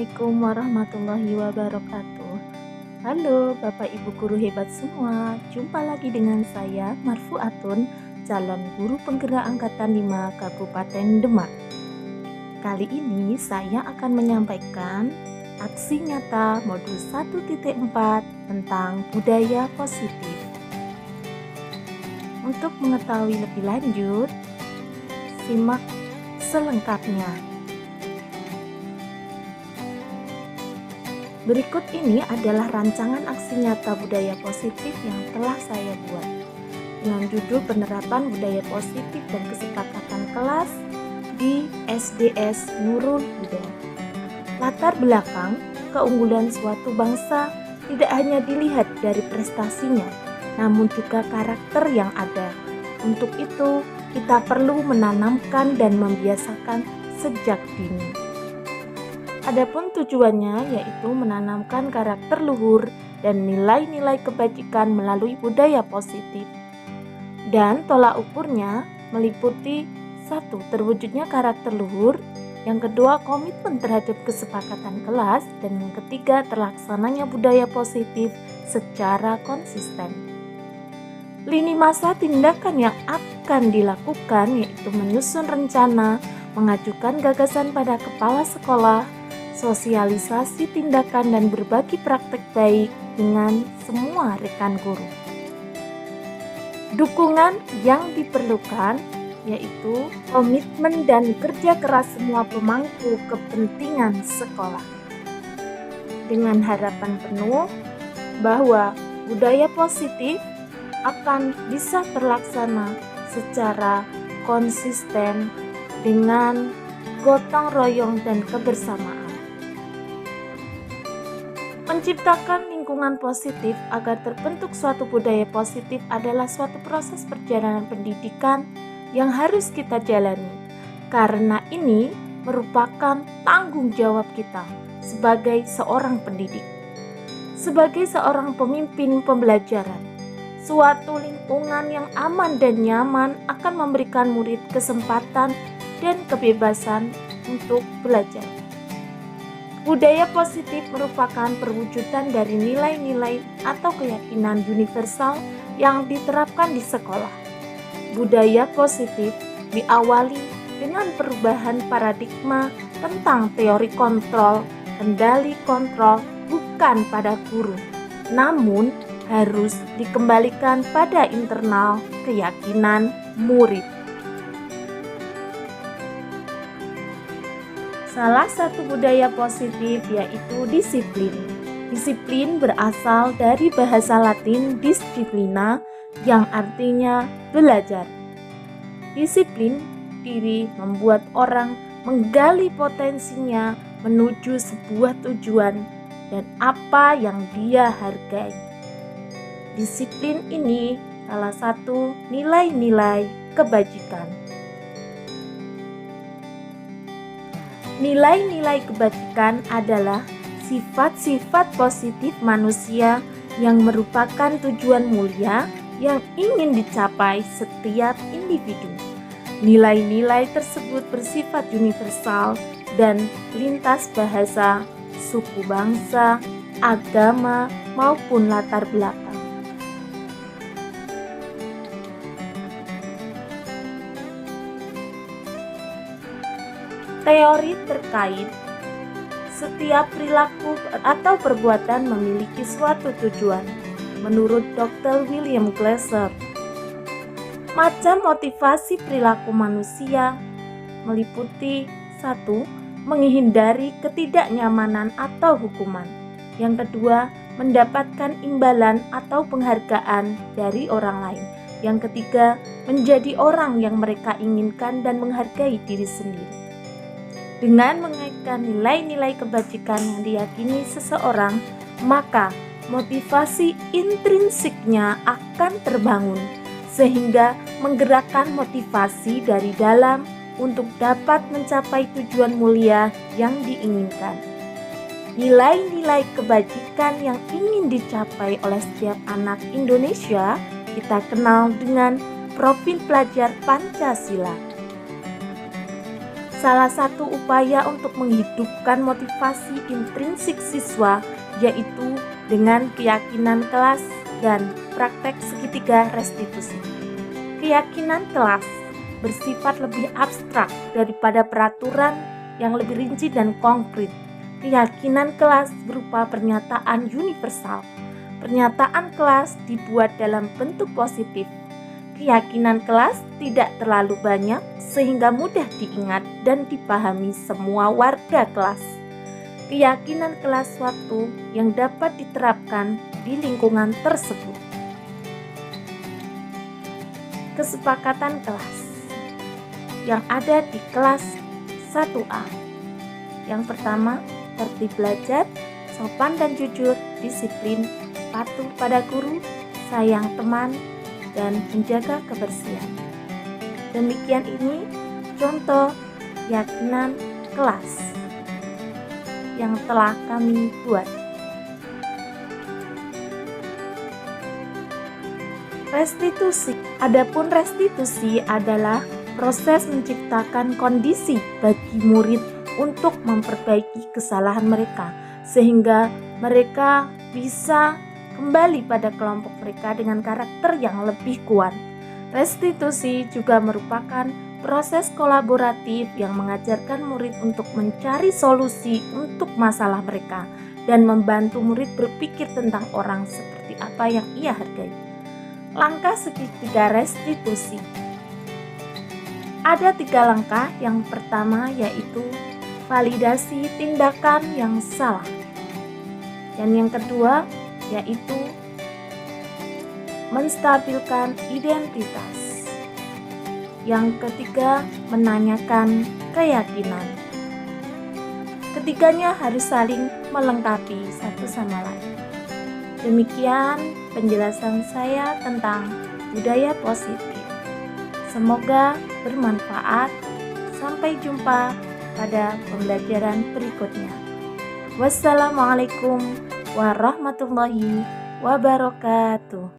Assalamualaikum warahmatullahi wabarakatuh. Halo Bapak Ibu guru hebat semua. Jumpa lagi dengan saya Marfuatun, calon guru penggerak angkatan 5 Kabupaten Demak. Kali ini saya akan menyampaikan aksi nyata modul 1.4 tentang budaya positif. Untuk mengetahui lebih lanjut, simak selengkapnya. Berikut ini adalah rancangan aksi nyata budaya positif yang telah saya buat dengan judul penerapan budaya positif dan kesepakatan kelas di SDS Nurul Huda. Latar belakang keunggulan suatu bangsa tidak hanya dilihat dari prestasinya, namun juga karakter yang ada. Untuk itu, kita perlu menanamkan dan membiasakan sejak dini. Adapun tujuannya yaitu menanamkan karakter luhur dan nilai-nilai kebajikan melalui budaya positif. Dan tolak ukurnya meliputi 1. Terwujudnya karakter luhur, yang kedua komitmen terhadap kesepakatan kelas, dan yang ketiga terlaksananya budaya positif secara konsisten. Lini masa tindakan yang akan dilakukan yaitu menyusun rencana, mengajukan gagasan pada kepala sekolah, sosialisasi tindakan dan berbagi praktek baik dengan semua rekan guru. Dukungan yang diperlukan yaitu komitmen dan kerja keras semua pemangku kepentingan sekolah. Dengan harapan penuh bahwa budaya positif akan bisa terlaksana secara konsisten dengan gotong royong dan kebersamaan. Menciptakan lingkungan positif agar terbentuk suatu budaya positif adalah suatu proses perjalanan pendidikan yang harus kita jalani. Karena ini merupakan tanggung jawab kita sebagai seorang pendidik, sebagai seorang pemimpin pembelajaran. Suatu lingkungan yang aman dan nyaman akan memberikan murid kesempatan dan kebebasan untuk belajar. Budaya positif merupakan perwujudan dari nilai-nilai atau keyakinan universal yang diterapkan di sekolah. Budaya positif diawali dengan perubahan paradigma tentang teori kontrol, kendali kontrol bukan pada guru, namun harus dikembalikan pada internal keyakinan murid. Salah satu budaya positif yaitu disiplin. Disiplin berasal dari bahasa Latin disciplina yang artinya belajar. Disiplin diri membuat orang menggali potensinya menuju sebuah tujuan dan apa yang dia hargai. Disiplin ini salah satu nilai-nilai kebajikan. Nilai-nilai kebajikan adalah sifat-sifat positif manusia yang merupakan tujuan mulia yang ingin dicapai setiap individu. Nilai-nilai tersebut bersifat universal dan lintas bahasa, suku bangsa, agama, maupun latar belakang. Teori terkait setiap perilaku atau perbuatan memiliki suatu tujuan. Menurut Dr. William Glasser, macam motivasi perilaku manusia meliputi 1. Menghindari ketidaknyamanan atau hukuman. Yang kedua, mendapatkan imbalan atau penghargaan dari orang lain. Yang ketiga, menjadi orang yang mereka inginkan dan menghargai diri sendiri. Dengan mengaitkan nilai-nilai kebajikan yang diyakini seseorang, maka motivasi intrinsiknya akan terbangun, sehingga menggerakkan motivasi dari dalam untuk dapat mencapai tujuan mulia yang diinginkan. Nilai-nilai kebajikan yang ingin dicapai oleh setiap anak Indonesia kita kenal dengan profil pelajar Pancasila. Salah satu upaya untuk menghidupkan motivasi intrinsik siswa yaitu dengan keyakinan kelas dan praktek segitiga restitusi. Keyakinan kelas bersifat lebih abstrak daripada peraturan yang lebih rinci dan konkret. Keyakinan kelas berupa pernyataan universal. Pernyataan kelas dibuat dalam bentuk positif. Keyakinan kelas tidak terlalu banyak sehingga mudah diingat dan dipahami semua warga kelas. Keyakinan kelas suatu yang dapat diterapkan di lingkungan tersebut. Kesepakatan kelas yang ada di kelas 1A. Yang pertama, tertib belajar, sopan dan jujur, disiplin, patuh pada guru, sayang teman, dan menjaga kebersihan. Demikian ini contoh keyakinan kelas yang telah kami buat. Restitusi. Adapun restitusi adalah proses menciptakan kondisi bagi murid untuk memperbaiki kesalahan mereka sehingga mereka bisa kembali pada kelompok mereka dengan karakter yang lebih kuat. Restitusi juga merupakan proses kolaboratif yang mengajarkan murid untuk mencari solusi untuk masalah mereka dan membantu murid berpikir tentang orang seperti apa yang ia hargai. Langkah segitiga restitusi. Ada 3 langkah. Yang pertama yaitu validasi tindakan yang salah. Dan yang kedua yaitu menstabilkan identitas. Yang ketiga, menanyakan keyakinan. Ketiganya harus saling melengkapi satu sama lain. Demikian penjelasan saya tentang budaya positif. Semoga bermanfaat. Sampai jumpa pada pembelajaran berikutnya. Wassalamualaikum warahmatullahi wabarakatuh.